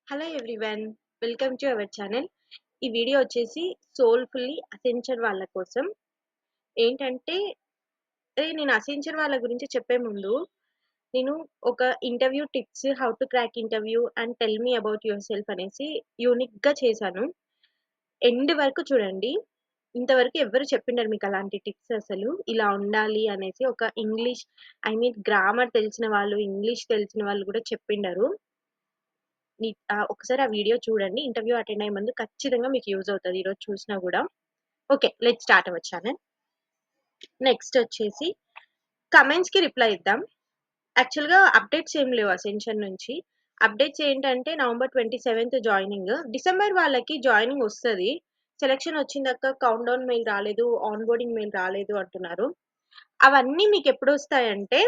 Hello everyone. Welcome to our channel. ఈ video వచ్చేసి సోల్‌ఫుల్లీ Accenture వాళ్ళ కోసం. ఏంటంటే నేను అసెంచర్ వాళ్ళ గురించి చెప్పే ముందు నేను ఒక interview tips, how to crack interview and tell me about your self అనేసి యూనిక్‌గా చేశాను. ఎండ్ వరకు చూడండి. ఇంతవరకు ఎవ్వరు చెప్పుండరు మీకు అలాంటి టిప్స్ అసలు. ఇలా ఉండాలి అనేసి ఒక ఇంగ్లీష్ గ్రామర్ తెలిసిన వాళ్ళు, ఇంగ్లీష్ తెలిసిన వాళ్ళు కూడా చెప్పుండరు. ఒకసారి ఆ వీడియో చూడండి. ఇంటర్వ్యూ అటెండ్ అయ్యే ముందు ఖచ్చితంగా మీకు యూజ్ అవుతది. ఈరోజు చూసినా గూడా. Okay. Let's start our channel. Next వచ్చేసి కమెంట్స్‌కి రిప్లై ఇద్దాం. యాక్చువల్‌గా అప్డేట్స్ ఏం లేవు అసెన్షన్ నుంచి. అప్డేట్స్ ఏంటంటే నవంబర్ 27థ్ జాయినింగ్. డిసెంబర్ వాళ్ళకి జాయినింగ్ వస్తది. సెలక్షన్ వచ్చిందక్క కౌంట్ డౌన్ మెయిల్ రాలేదు, ఆన్ బోర్డింగ్ మెయిల్ రాలేదు అంటున్నారు. అవన్నీ మీకెప్పుడొస్తాయంటే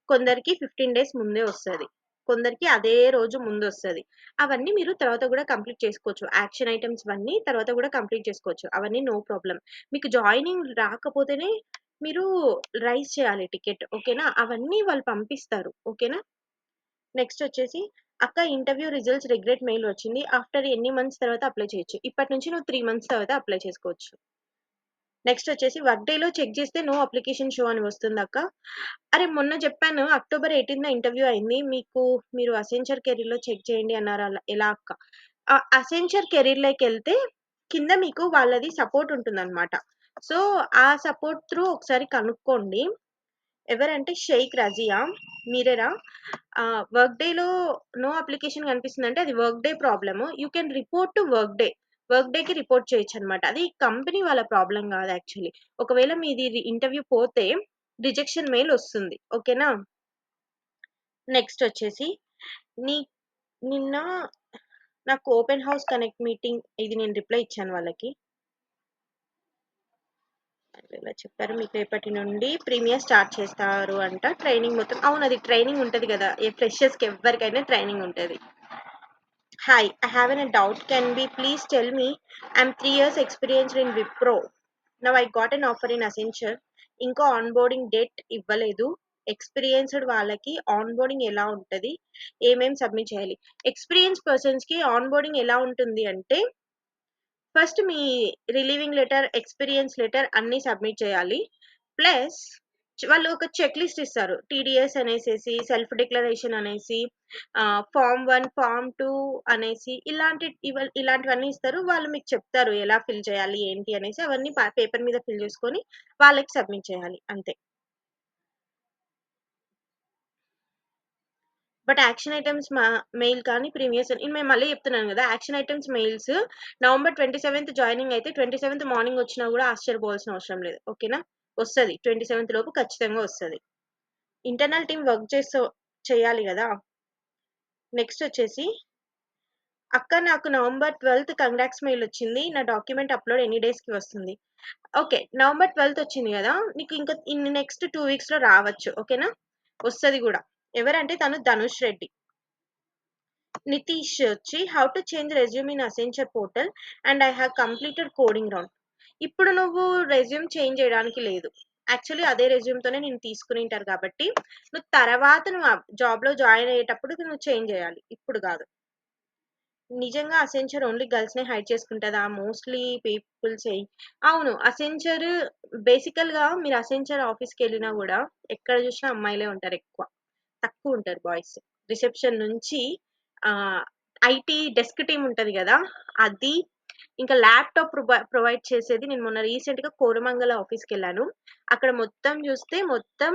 కొందరికి 15 డేస్ ముందే వస్తది. కొందరికి అదే రోజు ముందొస్తది. అవన్నీ మీరు తర్వాత గూడా కంప్లీట్ చేసుకోవచ్చు. యాక్షన్ ఐటెమ్స్ వన్నీ తర్వాత గూడా కంప్లీట్ చేసుకోవచ్చు. అవన్నీ నో ప్రాబ్లమ్. మీకు జాయినింగ్ రాకపోతేనే మీరు రైజ్ చేయాలి టికెట్. ఓకేనా? అవన్నీ వాళ్ళు పంపిస్తారు. ఓకేనా? నెక్స్ట్ వచ్చేసి అక్క ఇంటర్వ్యూ రిజల్ట్స్ రిగ్రెట్ మెయిల్ వచ్చింది. ఆఫ్టర్ ఎన్ని మంత్స్ తర్వాత అప్లై చేయొచ్చు? ఇప్పటి నుంచి నువ్వు 3 మంత్స్ తర్వాత అప్లై చేసుకోవచ్చు. నెక్స్ట్ వచ్చేసి వర్క్ డేలో చెక్ చేస్తే నో అప్లికేషన్ షో అని వస్తుందక్క. అరే! మొన్న చెప్పాను అక్టోబర్ 18న ఇంటర్వ్యూ అయింది. మీరు అసెంచర్ కెరీర్‌లో చెక్ చేయండి అన్నారు. ఎలా అక్క? అసెంచర్ కెరీర్‌లోకెళ్తే కింద మీకు వాళ్ళది సపోర్ట్ ఉంటుందన్నమాట. సో, ఆ సపోర్ట్ త్రూ ఒకసారి కనుక్కోండి. ఎవరంటే షేక్ రజియా మీరేనా? వర్క్ డేలో నో అప్లికేషన్ కనిపిస్తుందంటే అది work day problem. You can report to work day. Work డేకి రిపోర్ట్ చేయొచ్చనమాట. అది కంపెనీ వాళ్ళ ప్రాబ్లమ్ గాదు యాక్చువల్లీ. ఒకవేళ మీది ఇంటర్వ్యూ పోతే రిజెక్షన్ మెయిల్ ఒస్తుంది. ఓకేనా? నెక్స్ట్ వచ్చేసి నీ నిన్న నాకు ఓపెన్ హౌస్ కనెక్ట్ మీటింగ్ ఇది నేను రిప్లై ఇచ్చాను వాళ్ళకి. ఇలా చెప్పారు. మీకు రేపటి నుండి ప్రీమియర్ స్టార్ట్ చేస్తారు అంట. ట్రైనింగ్ మొత్తం అవును. అది ట్రైనింగ్ ఉంటది గదా! ఫ్రెషర్స్‌కి ఎవ్వరికైనా ట్రైనింగ్ ఉంటది. Hi, I have a doubt. Can we please tell me? I'm 3 years experienced in Wipro. Now I got an offer in Accenture. ఇంకా ఆన్‌బోర్డింగ్ డేట్ ఇవ్వలేదు. ఎక్స్‌పీరియన్స్‌డ్ వాళ్ళకి ఆన్‌బోర్డింగ్ ఎలా ఉంటది? ఏమేం సబ్మిట్ చేయాలి? ఎక్స్‌పీరియన్స్ పర్సన్స్‌కి ఆన్‌బోర్డింగ్ ఎలా ఉంటుంది అంటే ఫస్ట్ మీ రిలీవింగ్ లెటర్, ఎక్స్‌పీరియన్స్ లెటర్ అన్నీ సబ్మిట్ చేయాలి. ప్లస్ వాళ్ళు ఒక చెక్ లిస్ట్ ఇస్తారు. టీడీఎస్ అనేసేసి, సెల్ఫ్ డిక్లరేషన్ అనేసి, ఫార్మ్ 1, ఫార్మ్ 2 అనేసి ఇలాంటివన్నీ ఇస్తారు. వాళ్ళు మీకు చెప్తారు ఎలా ఫిల్ చేయాలి, ఏంటి అనేసి అవన్నీ పేపర్ మీద ఫిల్ చేసుకొని వాళ్ళకి సబ్మిట్ చేయాలి అంతే. బట్ యాక్షన్ ఐటెమ్స్ మెయిల్ కానీ ప్రీవియస్ నేను మళ్ళీ చెప్తున్నాను కదా! యాక్షన్ ఐటెమ్స్ మెయిల్స్ నవంబర్ 27థ్ జాయినింగ్ అయితే 27థ్ మార్నింగ్ వచ్చినా కూడా ఆశ్చర్యపోవాల్సిన అవసరం లేదు. ఓకేనా? వస్తది. 27థ్ లోపు ఖచ్చితంగా వస్తది. ఇంటర్నల్ టీమ్ వర్క్ చేయాలి గదా! నెక్స్ట్ వచ్చేసి అక్క నాకు నవంబర్ 12థ్ కంగ్రాట్స్ మెయిల్ వచ్చింది. నా డాక్యుమెంట్ అప్‌లోడ్ ఎన్ని డేస్‌కి వస్తుంది? ఓకే. నవంబర్ 12థ్ వచ్చింది గదా! నీకు ఇంకా నెక్స్ట్ 2 వీక్స్‌లో రావచ్చు. ఓకేనా? వస్తది గూడా. ఎవరంటే తను ధనుష్ రెడ్డి. నితీష్ వచ్చి how to change resume in Accenture portal and I have completed coding round. ఇప్పుడు నువ్వు రెజ్యూమ్ చేంజ్ చేయడానికి లేదు. యాక్చువల్లీ అదే రెజ్యూమ్‌తోనే నిన్ను తీసుకునింటారు కాబట్టి, నువ్వు జాబ్‌లో జాయిన్ అయ్యేటప్పుడు నువ్వు చేంజ్ చేయాలి. ఇప్పుడు గాదు. నిజంగా అసెంచర్ ఓన్లీ గర్ల్స్‌నే హైర్ చేసుకుంటదా? మోస్ట్‌లీ పీపుల్ సేయింగ్ అవును. అసెంచర్ బేసికల్‌గా మీరు అసెంచర్ ఆఫీస్‌కెళ్ళినా గూడా ఎక్కడ చూసినా అమ్మాయిలే ఉంటారెక్కువ. తక్కువుంటారు బాయ్స్. రిసెప్షన్ నుంచి ఆహ్, ఐటీ డెస్క్ టీమ్ ఉంటది గదా! అది ఇంకా ల్యాప్‌టాప్ ప్రొవైడ్ చేసేది నేను మొన్న రీసెంట్‌గా కోరమంగళ ఆఫీస్‌కెళ్ళాను. అక్కడ మొత్తం చూస్తే మొత్తం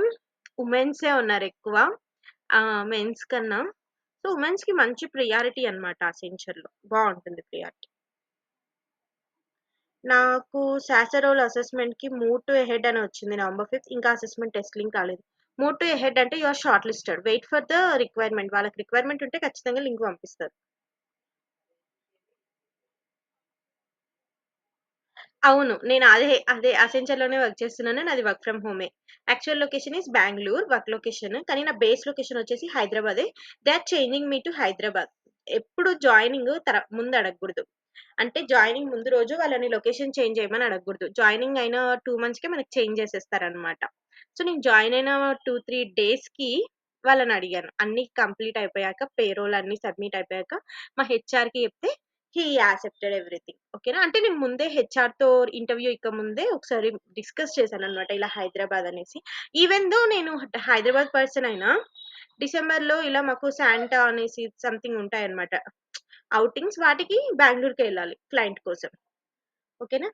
వుమెన్సే ఉన్నారెక్కువ. మెన్స్ కన్నా. సో, వుమెన్స్‌కి మంచి ప్రియారిటీ అన్నమాట అసెంచర్‌లో. బావుంటుంది ప్రియారిటీ. నాకు సాసరోల్ అసెస్మెంట్‌కి మూవ్ టు అహెడ్ అని వచ్చింది నవంబర్ 5థ్. ఇంకా అసెస్మెంట్ టెస్ట్ లింక్ రాలేదు. మూవ్ టు అహెడ్ అంటే you are shortlisted. Wait for the requirement. వాళ్ళకి రిక్వైర్మెంట్ ఉంటే ఖచ్చితంగా లింక్ పంపిస్తారు. అవును. నేను అదే అసెంచర్‌లోనే వర్క్ చేస్తున్నాను. నాది వర్క్ ఫ్రమ్ హోమే. Actual location is Bengaluru work location. కానీ నా బేస్ లొకేషన్ వచ్చేసి హైదరాబాదే. They are changing me to Hyderabad. ఎప్పుడు జాయినింగ్ ముందు అడగకూడదు. అంటే జాయినింగ్ ముందు రోజు వాళ్ళని లొకేషన్ చేంజ్ చేయమని అడగకూడదు. జాయినింగ్ అయిన 2 మంత్స్‌కే మనకి చేంజ్ చేసేస్తారనమాట. సో, నేను జాయిన్ అయిన 2, 3 డేస్‌కి వాళ్ళని అడిగాను. అన్నీ కంప్లీట్ అయిపోయాక, పేరోల్ అన్నీ సబ్మిట్ అయిపోయాక, మా హెచ్ఆర్‌కి చెప్తే హి యాక్సెప్టెడ్ ఎవ్రీథింగ్. ఓకేనా. అంటే నేను ముందే హెచ్ఆర్‌తో ఇంటర్వ్యూ ఇక్కముందే ఒకసారి డిస్కస్ చేశాననమాట. ఇలా హైదరాబాద్ అనేసి. ఈవెన్ దో నేను హైదరాబాద్ పర్సన్ అయినా, డిసెంబర్‌లో ఇలా మాకు శాంటా అనేసి సంథింగ్ ఉంటాయన్నమాట. ఔటింగ్స్ వాటికి బెంగుళూరుకెళ్ళాలి క్లయింట్ కోసం. ఓకేనా.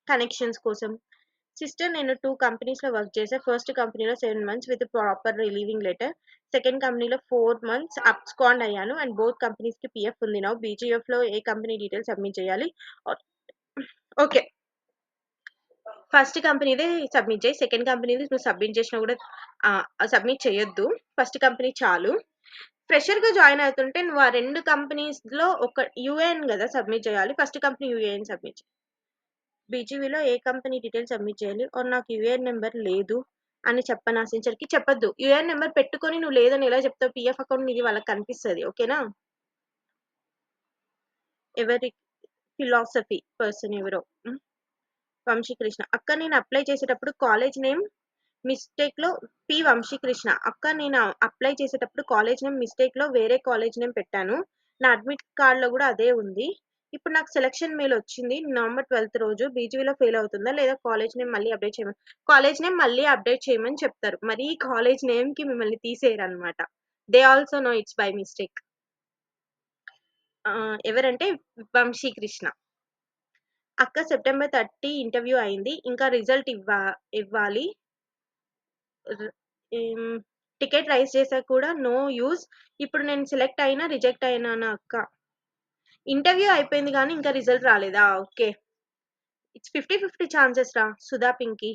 కనెక్షన్స్ కోసం. సిస్టర్ నేను 2 కంపెనీస్‌లో వర్క్ చేశా. ఫస్ట్ కంపెనీలో 7 months with proper relieving letter. Second కంపెనీలో 4 మంత్స్ అబ్స్కాండ్ అయ్యాను. అండ్ బోత్ కంపెనీస్‌కి పీఎఫ్ ఉంది నౌ. బీజీఎఫ్‌లో ఏ కంపెనీ డీటెయిల్స్ సబ్మిట్ చేయాలి? ఓకే. ఫస్ట్ కంపెనీదే సబ్మిట్ చెయి. సెకండ్ కంపెనీది నువ్వు సబ్మిట్ చేసినా కూడా సబ్మిట్ చేయొద్దు. ఫస్ట్ కంపెనీ చాలు. ఫ్రెషర్‌గా జాయిన్ అవుతుంటే నువ్వు ఆ 2 కంపెనీస్‌లో ఒక యూఏఎన్ గదా సబ్మిట్ చేయాలి. ఫస్ట్ కంపెనీ యూఏఎన్ సబ్మిట్ చెయి. బీజీవీలో ఏ కంపెనీ డీటెయిల్స్ సబ్మిట్ చేయాలి? ఆర్ నాకు యూఏఎన్ నెంబర్ లేదు అని చెప్పనా సిన్సియర్‌కి? చెప్పొద్దు. యూఏఎన్ నెంబర్ పెట్టుకొని నువ్వు లేదని ఎలా చెప్తావు? పీఎఫ్ అకౌంట్ నీది వాళ్ళకి కనిపిస్తది. ఓకేనా? ఎవరి ఫిలాసఫీ పర్సన్ ఎవరో. వంశీకృష్ణ. అక్క నేను అప్లై చేసేటప్పుడు కాలేజ్ నేమ్ మిస్టేక్‌లో పి. వంశీకృష్ణ. అక్క నేను అప్లై చేసేటప్పుడు కాలేజ్ నేమ్ మిస్టేక్‌లో వేరే కాలేజ్ నేమ్ పెట్టాను. నా అడ్మిట్ కార్డ్‌లో గూడా అదే ఉంది. ఇప్పుడు నాకు సెలక్షన్ మెయిల్ వచ్చింది. నవంబర్ 12థ్ రోజు బీజీవీలో ఫెయిల్ అవుతుందా? లేదా కాలేజ్ నేమ్ మళ్ళీ అప్డేట్ చేయమని కాలేజ్ నేమ్ మళ్ళీ అప్డేట్ చేయమని చెప్తారు. మరి కాలేజ్ నేమ్‌కి మిమ్మల్ని తీసేయరనమాట. They also know it's by mistake. ఎవరంటే వంశీకృష్ణ. అక్క సెప్టెంబర్ 30 ఇంటర్వ్యూ అయింది. ఇంకా రిజల్ట్ ఇవ్వాలి. ర్ హ్మ్. టికెట్ రైజ్ చేసాక కూడా నో యూజ్. ఇప్పుడు నేను సెలెక్ట్ అయినా, రిజెక్ట్ అయినానా అక్క? ఇంటర్వ్యూ అయిపోయింది గానీ ఇంకా రిజల్ట్ రాలేదా? ఓకే. ఇట్స్ 50, 50 ఛాన్సెస్ రా సుధా పింకీ.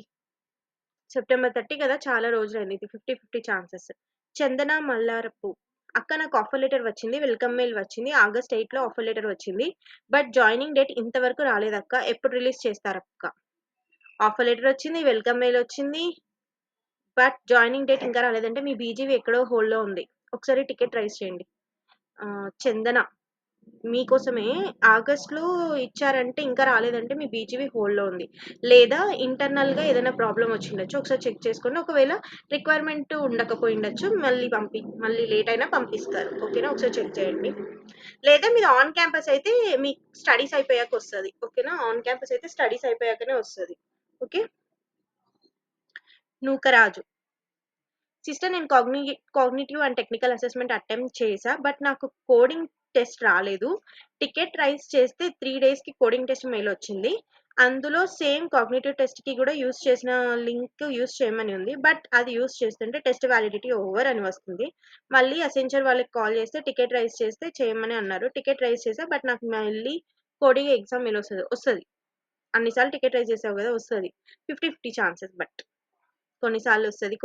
సెప్టెంబర్ 30 కదా! చాలా రోజులైంది. ఇది 50, 50 ఛాన్సెస్. చందన మల్లారపు. అక్క నాకు ఆఫర్ లెటర్ వచ్చింది. వెల్కమ్ మెయిల్ వచ్చింది. ఆగస్ట్ 8లో ఆఫర్ లెటర్ వచ్చింది. బట్ జాయినింగ్ డేట్ ఇంతవరకు రాలేదక్క. ఎప్పుడు రిలీజ్ చేస్తారక్క? ఆఫర్ లెటర్ వచ్చింది. వెల్కమ్ మెయిల్ వచ్చింది. బట్ జాయినింగ్ డేట్ ఇంకా రాలేదంటే మీ బీజీవీ ఎక్కడో హోల్డ్‌లో ఉంది. ఒకసారి టికెట్ రైజ్ చేయండి. చందన మీకోసమే ఆగస్ట్‌లో ఇచ్చారంటే ఇంకా రాలేదంటే మీ బీజీవీ హోల్డ్‌లో ఉంది. లేదా ఇంటర్నల్‌గా ఏదైనా ప్రాబ్లమ్ వచ్చిండొచ్చు. ఒకసారి చెక్ చేసుకోండి. ఒకవేళ రిక్వైర్మెంట్ ఉండకపోయిండొచ్చు. మళ్ళీ లేట్ అయినా పంపిస్తారు. ఓకేనా. ఒకసారి చెక్ చేయండి. లేదా మీది ఆన్ క్యాంపస్ అయితే మీ స్టడీస్ అయిపోయాక వస్తది. ఓకేనా. ఆన్ క్యాంపస్ అయితే స్టడీస్ అయిపోయాకనే వస్తది. ఓకే. నూకరాజు. సిస్టర్ నేను cognitive and technical assessment attempt చేశా. బట్ నాకు కోడింగ్ టెస్ట్ రాలేదు. టికెట్ రైజ్ చేస్తే 3 డేస్‌కి కోడింగ్ టెస్ట్ మెయిల్ వచ్చింది. అందులో సేమ్ కాగ్నిటివ్ టెస్ట్‌కి కూడా యూజ్ చేసిన లింక్ యూజ్ చేయమని ఉంది. బట్ అది యూజ్ చేస్తుంటే టెస్ట్ వ్యాలిడిటీ ఓవర్ అని వస్తుంది. మళ్ళీ అసెంచర్ వాళ్ళకి కాల్ చేస్తే టికెట్ రైజ్ చేస్తే చేయమని అన్నారు. టికెట్ రైజ్ చేశా. బట్ నాకు మళ్ళీ కోడింగ్ ఎగ్జామ్ మెయిల్ వస్తది. అన్ని సార్లు టికెట్ రైజ్ చేసావు కదా! వస్తది. 50, 50 ఛాన్సెస్ బట్. కొన్నిసార్లు వస్తది.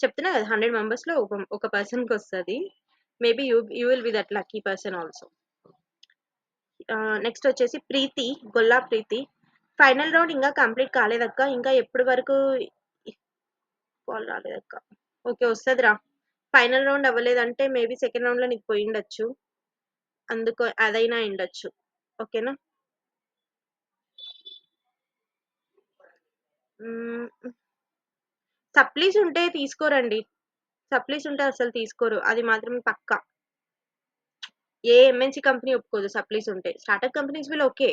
చెప్తున్నా కదా! 100 మెంబర్స్‌లో ఒక పర్సన్‌కొస్తది. Maybe you will be that lucky person also. Next వచ్చేసి ప్రీతి, గొల్లా ప్రీతి. ఫైనల్ రౌండ్ ఇంకా కంప్లీట్ కాలేదక్క. ఇంకా ఎప్పటి వరకు కాల్ రాలేదక్క. ఓకే. వస్తదిరా. ఫైనల్ రౌండ్ అవ్వలేదంటే మేబీ సెకండ్ రౌండ్‌లో నీకు పోయుండొచ్చు. అందుకు అదైనా అయ్యుండొచ్చు. ఓకేనా. హ్మ్. సప్లీస్ ఉంటే తీసుకోరండి. సప్లీస్ ఉంటే అసలు తీసుకోరు. అది మాత్రం పక్కా. ఏ ఎంఎన్‌సి కంపెనీ ఒప్పుకోదు సప్లీస్ ఉంటే. Startup companies will okay.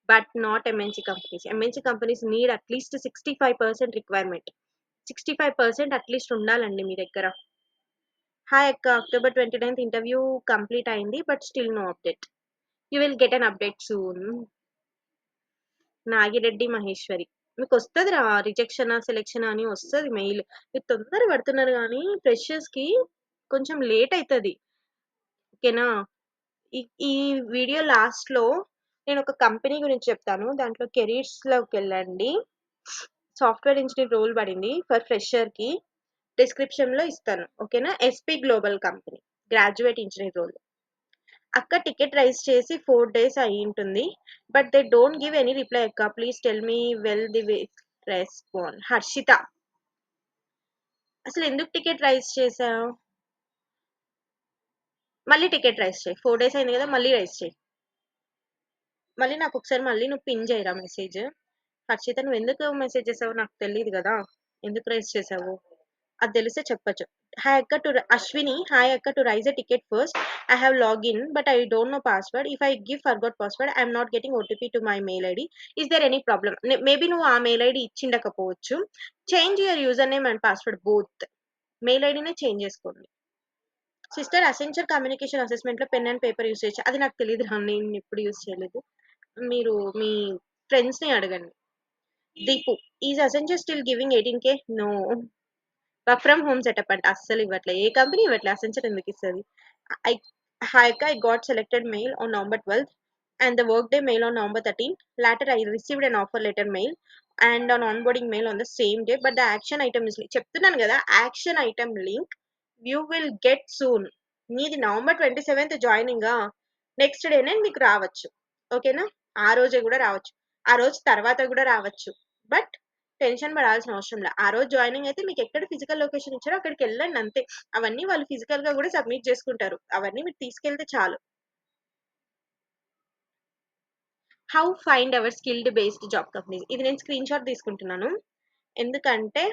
But not MNC companies. MNC companies need at least 65% requirement. 65% at least ఉండాలండి మీ దగ్గర. హాయ్ అక్క. అక్టోబర్ 29థ్ ఇంటర్వ్యూ కంప్లీట్ అయింది. But still no update. You will get an update soon. Nagireddy Maheshwari. మీకొస్తదిరా రిజెక్షనా, సెలక్షనా అని వస్తది మెయిల్. మీరు తొందర పడుతున్నారు గానీ ఫ్రెషర్స్‌కి కొంచెం లేట్ అయితది. ఓకేనా. ఈ ఈ వీడియో లాస్ట్‌లో నేనొక కంపెనీ గురించి చెప్తాను. దాంట్లో కెరీర్స్‌లోకెళ్ళండి. సాఫ్ట్‌వేర్ ఇంజినీర్ రోల్ పడింది ఫర్ ఫ్రెషర్‌కి. డిస్క్రిప్షన్‌లో ఇస్తాను. ఓకేనా. SP global company. Graduate engineer role. అక్క టికెట్ రైజ్ చేసి 4 డేస్ అయ్యుంటుంది. But they don't give any reply అక్క. Please tell me well the respond. Harshitha. అసలెందుకు టికెట్ రైజ్ చేశావు? మళ్ళీ టికెట్ రైజ్ చెయి. 4 డేస్ అయింది కదా! మళ్ళీ రైజ్ చెయి. మళ్ళీ నాకొకసారి మళ్ళీ నువ్వు పిన్ చేయరా మెసేజ్. హర్షిత నువ్వెందుకు మెసేజ్ చేసావో నాకు తెలీదు గదా! ఎందుకు రైజ్ చేసావు? అది తెలిస్తే చెప్పొచ్చు. హాయ్ అక్క టు అశ్విని, హాయ్ అక్క to raise a ticket first. I have login but I don't know password. If I give forgot password I'm not getting OTP to my mail ID. Is there any problem? Maybe నువ్వు ఆ mail ID ఇచ్చిండకపోవచ్చు. Change your user name and password both. Mail ఐడినే change చేసుకోండి. Sister, essential communication అసెస్మెంట్లో pen and paper use చేయొచ్చు. అది నాకు తెలియదు రా, నేను ఎప్పుడు యూస్ చేయలేదు. మీరు మీ ఫ్రెండ్స్ని అడగండి. Deepu, is Accenture still giving 18K? No. Work from home setup అంట, అస్సలు ఇవ్వట్లే. ఏ కంపెనీ ఇవ్వట్లే, అసెన్షియల్ ఎందుకు ఇస్తుంది? I hi I got selected mail on November 12th and the workday mail on November 13th. Later I received an offer letter mail and an onboarding mail on the same day, but the action item is చెప్తున్నాను కదా, action item link you will get soon. నీది November 27th joining, next డేనే మీకు రావచ్చు. ఓకేనా? ఆ రోజే కూడా రావచ్చు, ఆ రోజు తర్వాత కూడా రావచ్చు. బట్ టెన్షన్ పడాల్సిన అవసరం లేదు. ఆ రోజు జాయినింగ్ అయితే మీకు ఎక్కడ ఫిజికల్ లొకేషన్ ఇచ్చారో అక్కడికి వెళ్ళండి అంతే. అవన్నీ వాళ్ళు ఫిజికల్ గా కూడా సబ్మిట్ చేసుకుంటారు, అవన్నీ మీరు తీసుకెళ్తే చాలు. How find hour skilled based job companies. ఇది నేను స్క్రీన్ షాట్ తీసుకుంటున్నాను, ఎందుకంటే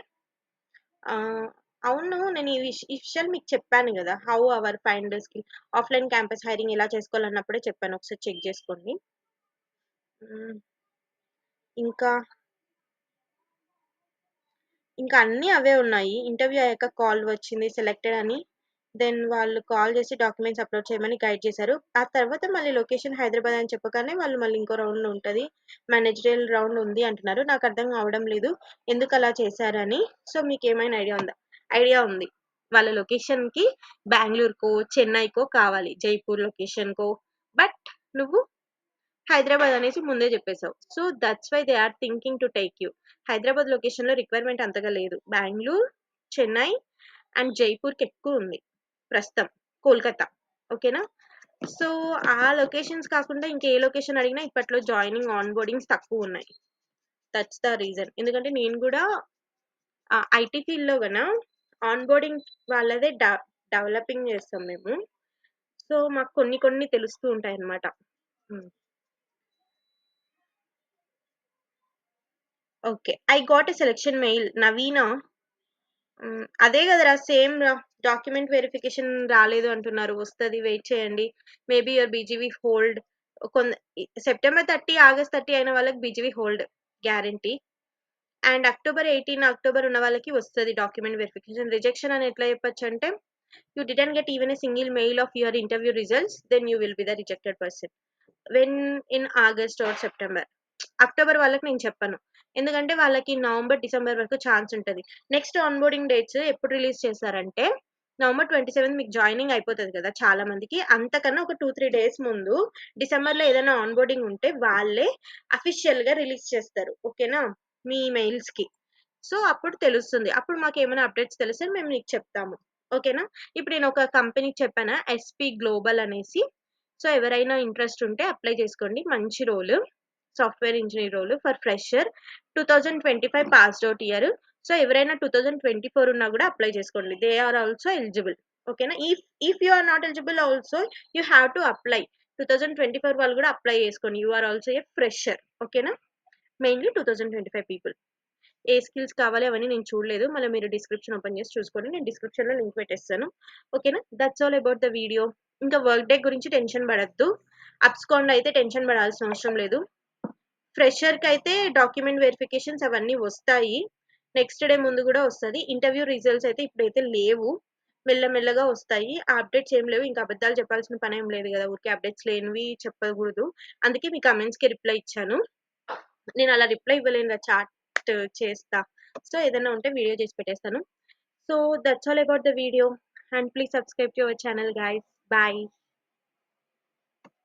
అవును, నేను ఈ విషయాలు మీకు చెప్పాను కదా. How our find skill offline campus hiring ఎలా చేసుకోవాలన్నప్పుడే చెప్పాను, ఒకసారి చెక్ చేసుకోండి. ఇంకా ఇంకా అన్నీ అవే ఉన్నాయి. ఇంటర్వ్యూ అయ్యాక కాల్ వచ్చింది సెలెక్టెడ్ అని. దెన్ వాళ్ళు కాల్ చేసి డాక్యుమెంట్స్ అప్లోడ్ చేయమని గైడ్ చేశారు. ఆ తర్వాత మళ్ళీ లొకేషన్ హైదరాబాద్ అని చెప్పగానే వాళ్ళు మళ్ళీ ఇంకో రౌండ్ ఉంటుంది, మేనేజరియల్ రౌండ్ ఉంది అంటున్నారు. నాకు అర్థం కావడం లేదు ఎందుకు అలా చేశారని. సో మీకు ఏమైనా ఐడియా ఉందా? ఐడియా ఉంది, వాళ్ళ లొకేషన్కి బెంగళూరుకో చెన్నైకో కావాలి, జైపూర్ లొకేషన్కో. బట్ నువ్వు హైదరాబాద్ అనేసి ముందే చెప్పేసావు. So that's why they are thinking to take you. Hyderabad లొకేషన్లో రిక్వైర్మెంట్ అంతగా లేదు, బెంగళూరు, చెన్నై అండ్ జైపూర్కి ఎక్కువ ఉంది ప్రస్తుతం, కోల్కతా. ఓకేనా? సో ఆ లొకేషన్స్ కాకుండా ఇంకే లొకేషన్ అడిగినా ఇప్పట్లో జాయినింగ్ ఆన్ బోర్డింగ్స్ తక్కువ ఉన్నాయి. That's the reason. ఎందుకంటే నేను కూడా ఐటీ ఫీల్డ్లో కన్నా ఆన్ బోర్డింగ్ వాళ్ళదే డెవలపింగ్ చేస్తాం మేము. సో మాకు కొన్ని కొన్ని తెలుస్తూ ఉంటాయి అన్నమాట. Okay, I got a selection mail. Naveena, అదే కదరా, సేమ్ డాక్యుమెంట్ వెరిఫికేషన్ రాలేదు అంటున్నారు, వస్తుంది, వెయిట్ చేయండి. Maybe your BGV hold. September 30 August 30 అయిన వాళ్ళకి BGV hold guarantee. And October 18 ఉన్న వాళ్ళకి వస్తుంది డాక్యుమెంట్ వెరిఫికేషన్. రిజెక్షన్ అని ఎట్లా చెప్పొచ్చు అంటే, you didn't get even a single mail of your interview results, then you will be the rejected person. When in August or September. October వాళ్ళకి నేను చెప్పను, ఎందుకంటే వాళ్ళకి నవంబర్ డిసెంబర్ వరకు ఛాన్స్ ఉంటుంది. నెక్స్ట్ ఆన్బోర్డింగ్ డేట్స్ ఎప్పుడు రిలీజ్ చేశారంటే, November 27 మీకు జాయినింగ్ అయిపోతుంది కదా చాలా మందికి, అంతకన్నా ఒక 2-3 డేస్ ముందు డిసెంబర్లో ఏదైనా ఆన్బోర్డింగ్ ఉంటే వాళ్ళే అఫీషియల్గా రిలీజ్ చేస్తారు. ఓకేనా? మీ మెయిల్స్కి. సో అప్పుడు తెలుస్తుంది, అప్పుడు మాకు ఏమైనా అప్డేట్స్ తెలిస్తే మేము నీకు చెప్తాము. ఓకేనా? ఇప్పుడు నేను ఒక కంపెనీకి చెప్పానా, ఎస్పీ గ్లోబల్ అనేసి. సో ఎవరైనా ఇంట్రెస్ట్ ఉంటే అప్లై చేసుకోండి, మంచి role, software engineer role for fresher. 2025 passed out year. So ఎవరైనా 2024 ఉన్నా కూడా అప్లై చేసుకోండి, దే ఆర్ ఆల్సో ఎలిజిబుల్. ఓకేనా? If you are not eligible also you have to apply. 2024 వాళ్ళు కూడా అప్లై చేసుకోండి, you are also a fresher. ఓకేనా? Mainly 2025 people. ఏ స్కిల్స్ కావాలి అవన్నీ నేను చూడలేదు, మళ్ళీ మీరు డిస్క్రిప్షన్ ఓపెన్ చేసి చూసుకోండి, నేను డిస్క్రిప్షన్లో లింక్ పెట్టేస్తాను. ఓకేనా? That's all about the video. ఇంకా వర్క్ డే గురించి టెన్షన్ పడద్దు, అప్స్కాన్లో అయితే టెన్షన్ పడాల్సిన అవసరం లేదు. ఫ్రెషర్కి అయితే డాక్యుమెంట్ వెరిఫికేషన్స్ అవన్నీ వస్తాయి, నెక్స్ట్ డే ముందు కూడా వస్తుంది. ఇంటర్వ్యూ రిజల్ట్స్ అయితే ఇప్పుడైతే లేవు, మెల్లమెల్లగా వస్తాయి. ఆ అప్డేట్స్ ఏం లేవు, ఇంకా అబద్ధాలు చెప్పాల్సిన పని ఏం లేదు కదా, ఊరికే అప్డేట్స్ లేనివి చెప్పకూడదు. అందుకే మీ కమెంట్స్కి రిప్లై ఇచ్చాను. నేను అలా రిప్లై ఇవ్వలేను, చాట్ చేస్తా. సో ఏదైనా ఉంటే వీడియో చేసి పెట్టేస్తాను. So that's all about the video, and please subscribe to our channel guys. Bye.